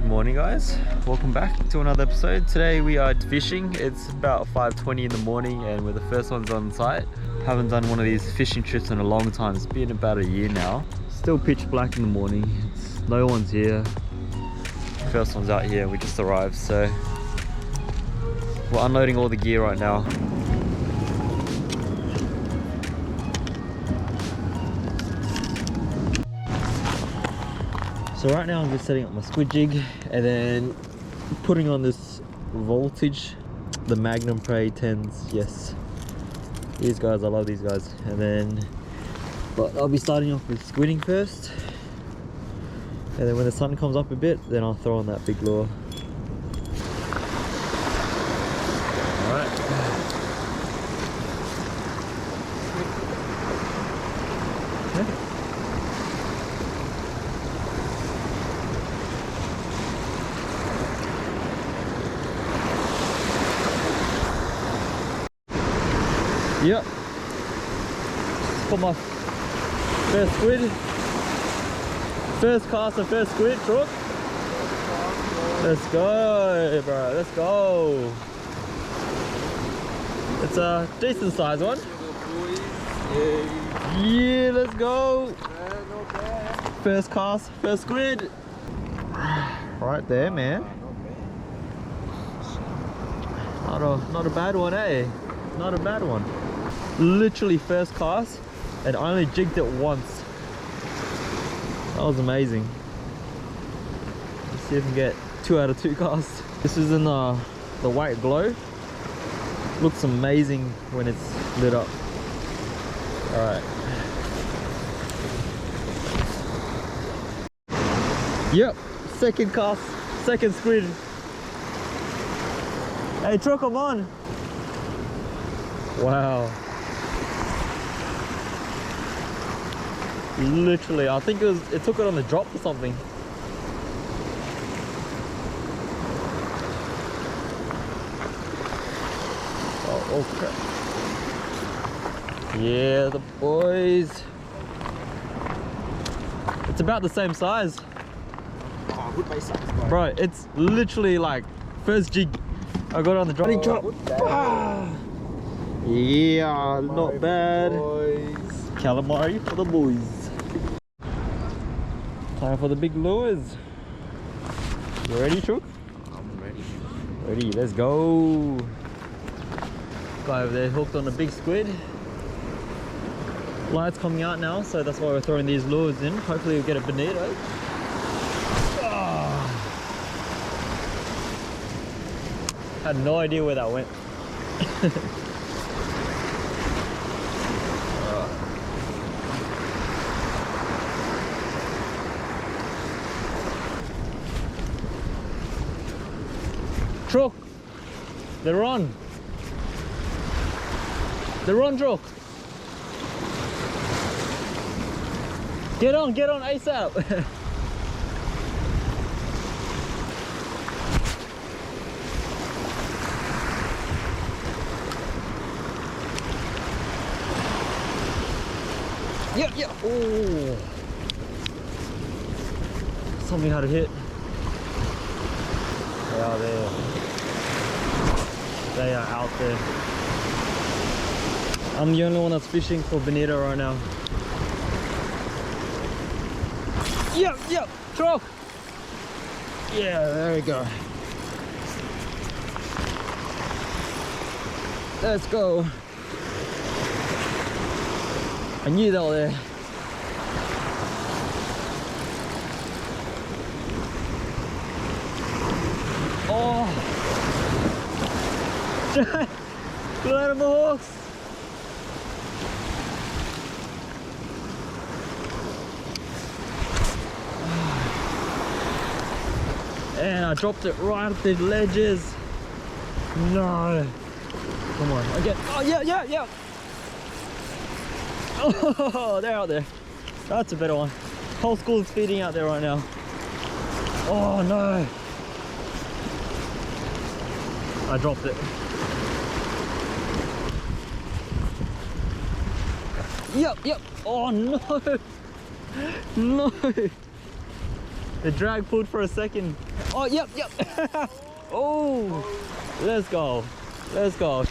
Morning guys, welcome back to another episode. Today we are fishing. It's about 5:20 in the morning and we're the first ones on site. Haven't done one of these fishing trips in a long time. It's been about a year now. Still pitch black in the morning. No one's here. First one's out here. We just arrived, so we're unloading all the gear right now. So right now I'm just setting up my squid jig and then putting on this voltage, the Magnum Prey 10s. Yes, these guys, I love these guys. And then, but I'll be starting off with squidding first, and then when the sun comes up a bit, then I'll throw on that big lure. Yep, got my first squid, first cast and first squid, Truc. Let's go, bro, let's go. It's a decent size one. Yeah, let's go. First cast, first squid. Right there, man. Not a bad one, eh? Not a bad one. Literally first cast, and I only jigged it once. That was amazing. Let's see if we can get 2 out of 2 casts. This is in the white glow. Looks amazing when it's lit up. Alright. Yep, second cast, second squid. Hey Truc, come on. Wow. Literally, I think it took it on the drop or something. Oh crap. Yeah, the boys. It's about the same size. Oh, good base size, bro. Bro, it's literally like first jig I got on the drop. Yeah, not bad. Boys. Calamari for the boys. Time for the big lures. You ready, Truc? I'm ready. Ready, let's go. Guy over there hooked on a big squid. Light's coming out now, so that's why we're throwing these lures in. Hopefully we'll get a bonito. Oh. Had no idea where that went. Truc, they're on. They're on, Truc. Get on ASAP. Yep. Oh, something had a hit. They are there. They are out there. I'm the only one that's fishing for bonito right now. Yep, Truc. Yeah, there we go. Let's go. I knew they were there. Oh. Good animal hooks. And I dropped it right at the ledges. No. Come on, again. Oh, yeah. Oh, they're out there. That's a better one. Whole school is feeding out there right now. Oh, no. I dropped it. Yep. Oh, no. No. The drag pulled for a second. Oh, yep. Oh, let's go.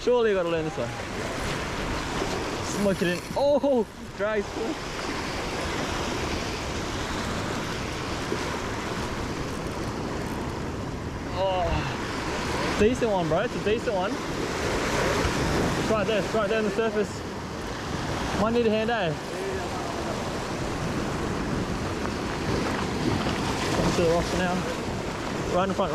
Surely I gotta learn this one. Smoke it in. Oh, drag's full. Oh, decent one, bro. It's a decent one. It's right there on the surface. Might need a hand, eh? Come to the rocks for now. Right in front.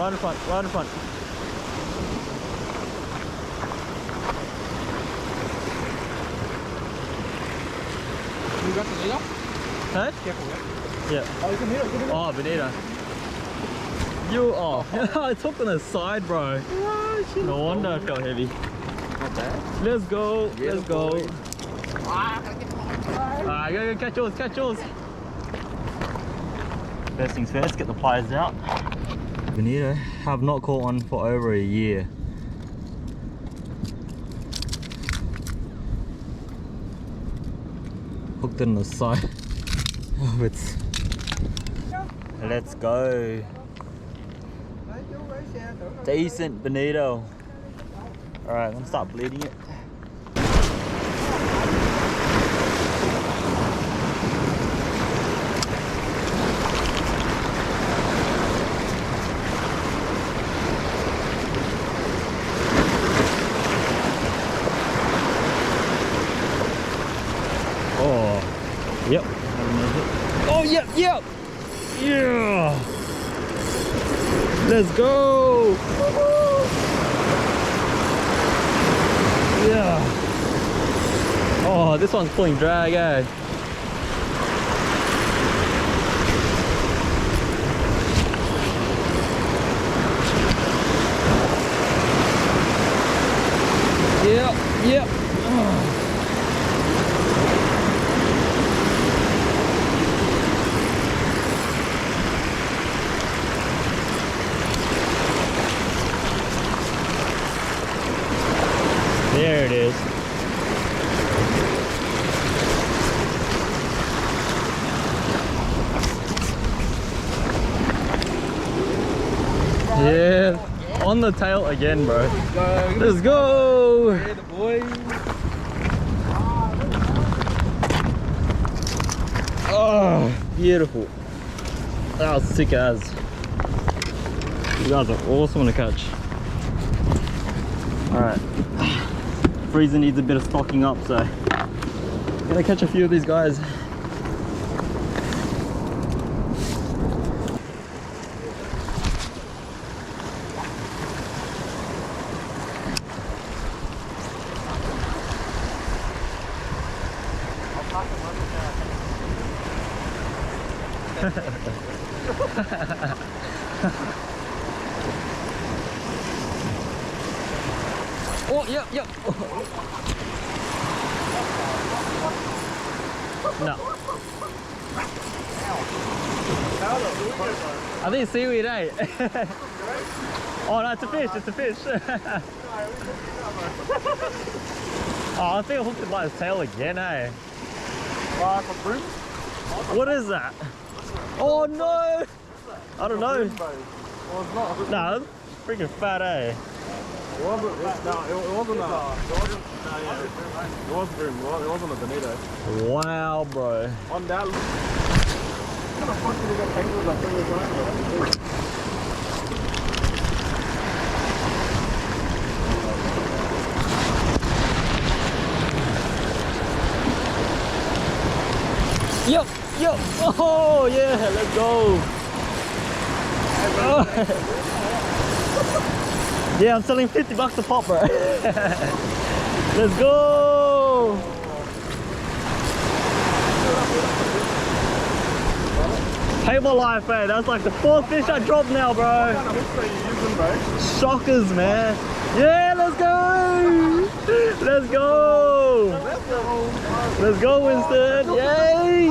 You got the bonito? Huh? Careful, yeah? Oh, you can hear it. Oh, bonito. I took on the side, bro. No wonder it felt heavy. Not bad. Let's go. Let's go. Alright, Go catch yours. First things first, get the pliers out. Bonito, have not caught one for over a year. Hooked it on the side. Oh, it's... Let's go. Decent bonito. Alright, I'm gonna start bleeding it. Oh, yep. Oh, yep. Yeah. Let's go. Yeah. Oh, this one's pulling drag, eh? Yep. Oh. There it is. Yeah, on the tail again, bro. Let's go. Yeah, the boys. Oh, beautiful. That was sick as. You guys are awesome on the catch. Alright. Freezer needs a bit of stocking up, so gonna catch a few of these guys. Oh, yep. No. I think it's seaweed, eh? Oh, no, it's a fish. Oh, I think I hooked it by his tail again, eh? What is that? Oh, no! I don't know. No, it's freaking fat, eh? It wasn't a bonito. Wow, bro. On that. What the fuck did you get tangled up in the Yep. Oh, yeah, let's go. Oh. Yeah, I'm selling $50 a pop, bro. Let's go. Hey, my life, man. That's like the 4th fish I dropped now, bro. What kind of hooks are you using, bro? Shockers, man. Yeah, let's go. Let's go, Winston. Yay.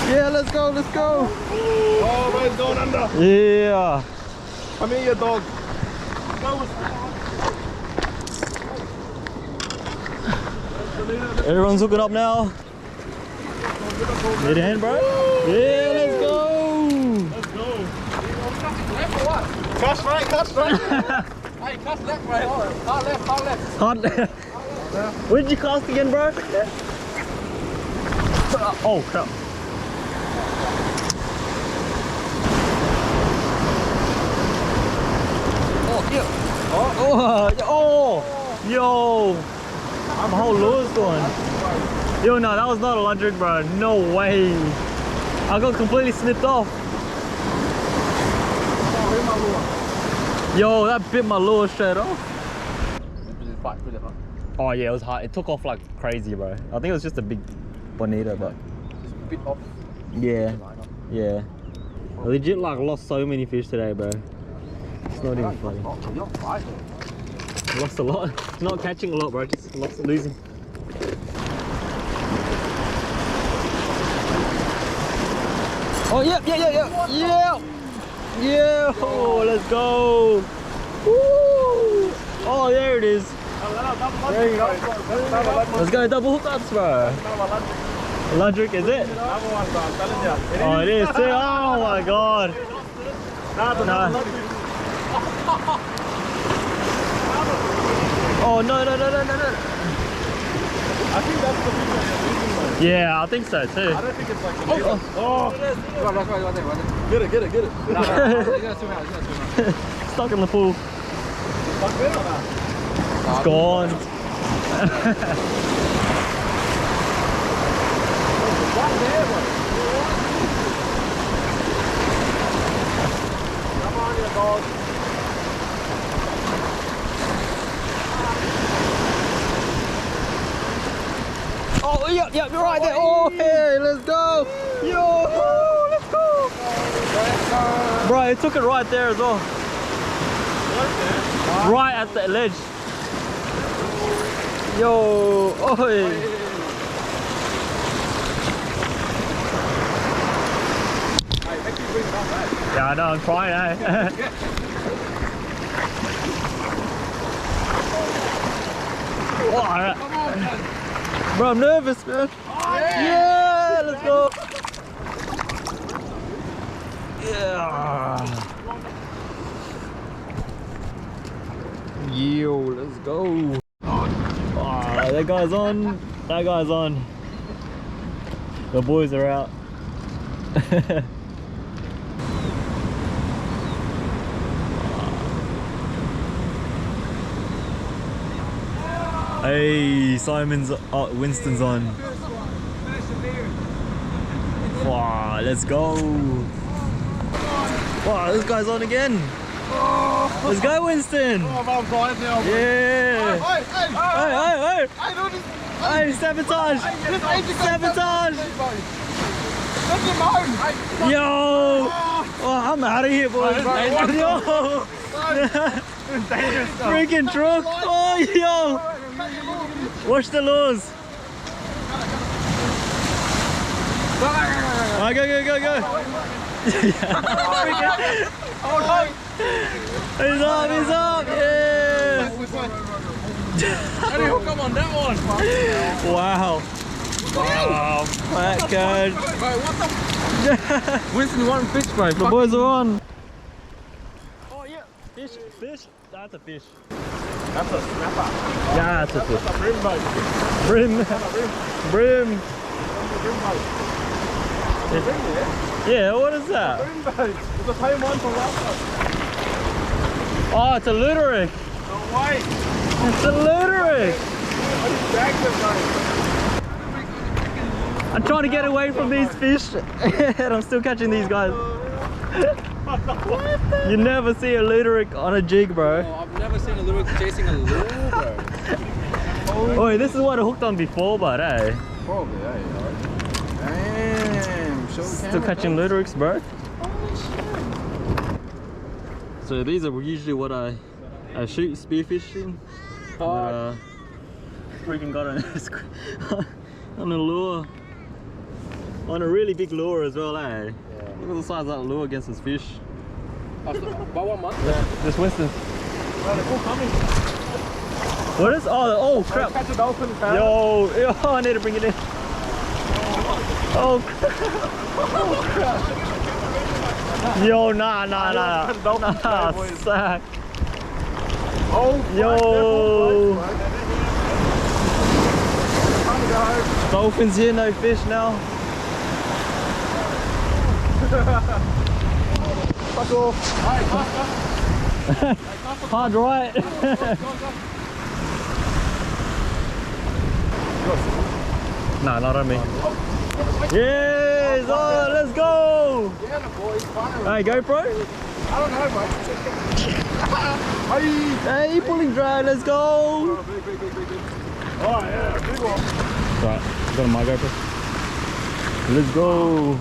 Yeah, let's go. Oh, bro, he's going under. Yeah. Come here, you dog. Everyone's hooking up now. Need a hand, bro? Yeah, let's go! Let's go. Left or what? Cast right, cast right. Hey, cast left, right. Hard left, hard left. Hard left. Where'd you cast again, bro? Oh, crap. Oh, here. Oh, yo! My whole lure's going. Yo, no, that was not a lunge rig, bro. No way. I got completely snipped off. Yo, that bit my lure straight off. Oh yeah, it was hard. It took off like crazy, bro. I think it was just a big bonito, but Just bit off. yeah, yeah. I legit like lost so many fish today, bro. It's not even funny. Lost a lot. Not catching a lot, bro. Just losing. Oh yeah, yeah. Oh, let's go. Woo. Oh, there it is. There you go. Let's go double hookups, bro. Electric, is it? Oh, it is too. Oh my god. No. Oh no. I think that's the picture. Yeah, I think so too. I don't think it's like the oh. Get it. No, Stuck in the pool. Stuck there or not? It's gone. One there, bro. Come on, you dog. Oh, yeah, you're right there. Oh, hey, let's go. Yo, let's go. Bro, it took it right there as well. Right at the ledge. Yo, oi. Yeah, I know, I'm trying, eh? Oh, alright. Bro, I'm nervous, man. Yeah, let's go. Yeah. Yo, let's go. Oh, that guy's on. That guy's on. The boys are out. Hey, Simon's Winston's on. Wow, let's go. Wow, this guy's on again. Let's go, Winston. Yeah. Hey, sabotage. Sabotage. Yo. Oh, I'm out of here, boys. Yo. Freaking Truc. Oh, yo. Watch the lures. Oh, go. He's up, yeah. How do you hook him on that one? Wow. Fat card. Winston, one fish, bro. The boys are on. Oh yeah, fish. That's a fish. That's a snapper. Yeah, that's a fish. That's a brim boat. Brim. Brim there? Yeah, what is that? Brim boat. It's the same one from last time. Oh, it's a Luteric. No way. It's a Luteric. I just bagged it, bro. I'm trying to get away from these fish and I'm still catching these guys. You never see a Luteric on a jig, bro. Oh, I've never seen a lure chasing a lure, bro. Oh, this is what I hooked on before, but hey. Probably, yeah. Damn. Still catching Luterics, bro. So these are usually what I shoot spearfishing. But freaking got on a lure. On a really big lure as well, eh? Yeah. Look at the size of that lure against this fish. About 1 month? Yeah, this Winston. Well, they're all coming. What is? Oh crap. Catch a dolphin, fam. Yo, I need to bring it in. Oh, yo, nah, sack. Oh, Yo. fuck. Dolphins here, no fish now. Fuck off. Hey, cast. Hard right. Nah, not on me. Yes! Oh, let's go! Yeah, the boys, fun. Hey, GoPro? I don't know, mate. Hey, pulling drag, let's go! Oh, big. Oh, yeah, big one. Right, got on my GoPro. Let's go!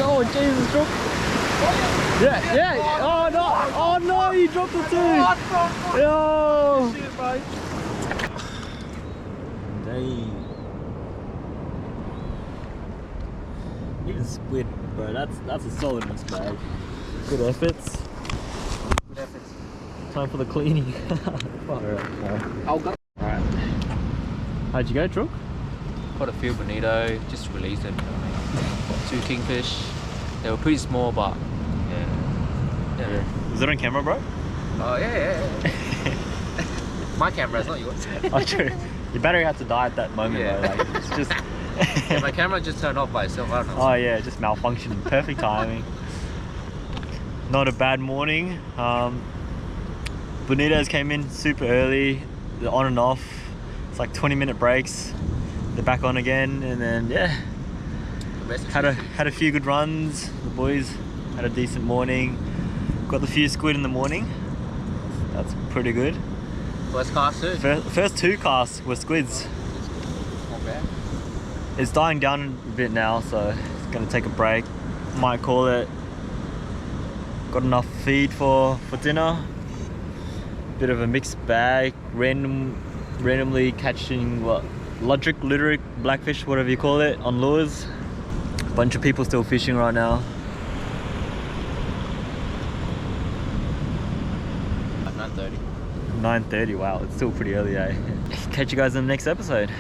Oh, Jesus, Truc! Yeah! Oh no, you dropped it too! Yo! Shit, mate. Dang. Even squid, bro. That's a solid miss bag. Good efforts. Time for the cleaning. I'll go. Alright. How'd you go, Truc? Caught a few bonito, just released them. 2 kingfish. They were pretty small, but yeah. Was it on camera, bro? Oh yeah. My camera, it's not yours. Oh, true. Your battery had to die at that moment, Yeah. though. Like, it's just. Yeah, my camera just turned off by itself. I don't know. Oh yeah, just malfunctioning. Perfect timing. Not a bad morning. Bonitos came in super early. They're on and off. It's like 20-minute breaks. They're back on again, and then yeah, had a few good runs. The boys had a decent morning. Got the few squid in the morning. That's pretty good. First cast too. First 2 casts were squids. Not bad. It's dying down a bit now, so it's gonna take a break. Might call it. Got enough feed for dinner. Bit of a mixed bag. Randomly catching what? Lyric, blackfish, whatever you call it, on lures. Bunch of people still fishing right now. 9:30. 9:30, wow, it's still pretty early, eh? Catch you guys in the next episode.